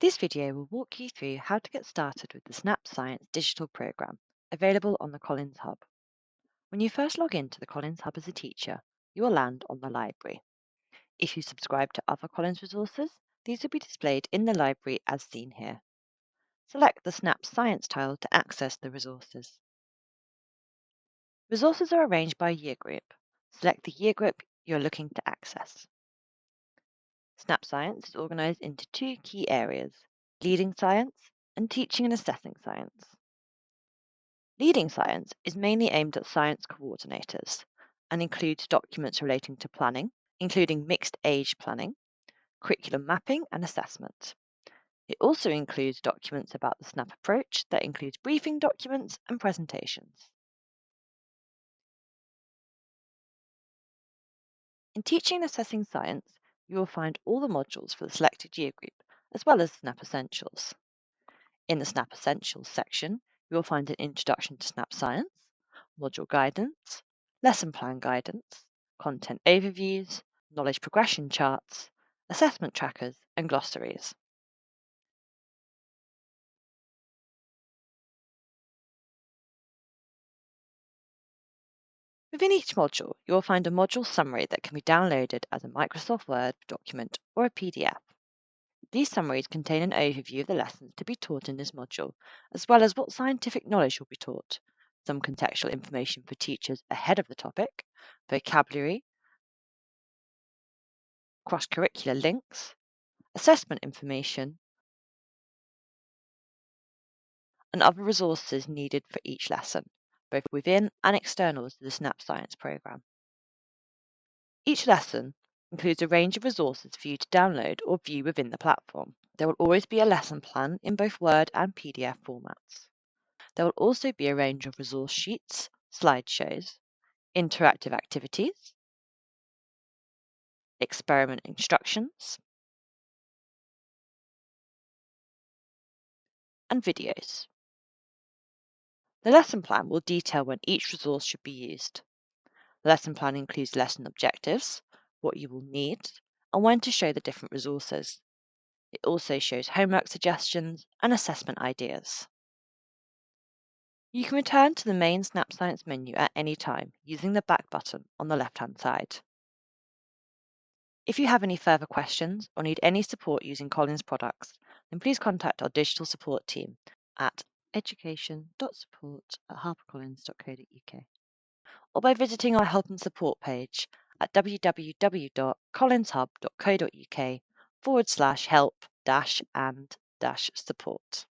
This video will walk you through how to get started with the Snap Science digital program, available on the Collins Hub. When you first log into the Collins Hub as a teacher, you will land on the library. If you subscribe to other Collins resources, these will be displayed in the library as seen here. Select the Snap Science tile to access the resources. Resources are arranged by year group. Select the year group you're looking to access. Snap Science is organised into two key areas: leading science and teaching and assessing science. Leading Science is mainly aimed at science coordinators and includes documents relating to planning, including mixed age planning, curriculum mapping and assessment. It also includes documents about the SNAP approach that includes briefing documents and presentations. In Teaching and Assessing Science, you will find all the modules for the selected year group, as well as SNAP Essentials. In the SNAP Essentials section, you will find an introduction to SNAP Science, module guidance, lesson plan guidance, content overviews, knowledge progression charts, assessment trackers, and glossaries. Within each module, you will find a module summary that can be downloaded as a Microsoft Word document or a PDF. These summaries contain an overview of the lessons to be taught in this module, as well as what scientific knowledge will be taught, some contextual information for teachers ahead of the topic, vocabulary, cross-curricular links, assessment information, and other resources needed for each lesson, both within and external to the Snap Science programme. Each lesson includes a range of resources for you to download or view within the platform. There will always be a lesson plan in both Word and PDF formats. There will also be a range of resource sheets, slideshows, interactive activities, experiment instructions, and videos. The lesson plan will detail when each resource should be used. The lesson plan includes lesson objectives, what you will need, and when to show the different resources. It also shows homework suggestions and assessment ideas. You can return to the main Snap Science menu at any time using the back button on the left-hand side. If you have any further questions or need any support using Collins products, then please contact our digital support team at education.support@harpercollins.co.uk or by visiting our help and support page at www.collinshub.co.uk/help-and-support.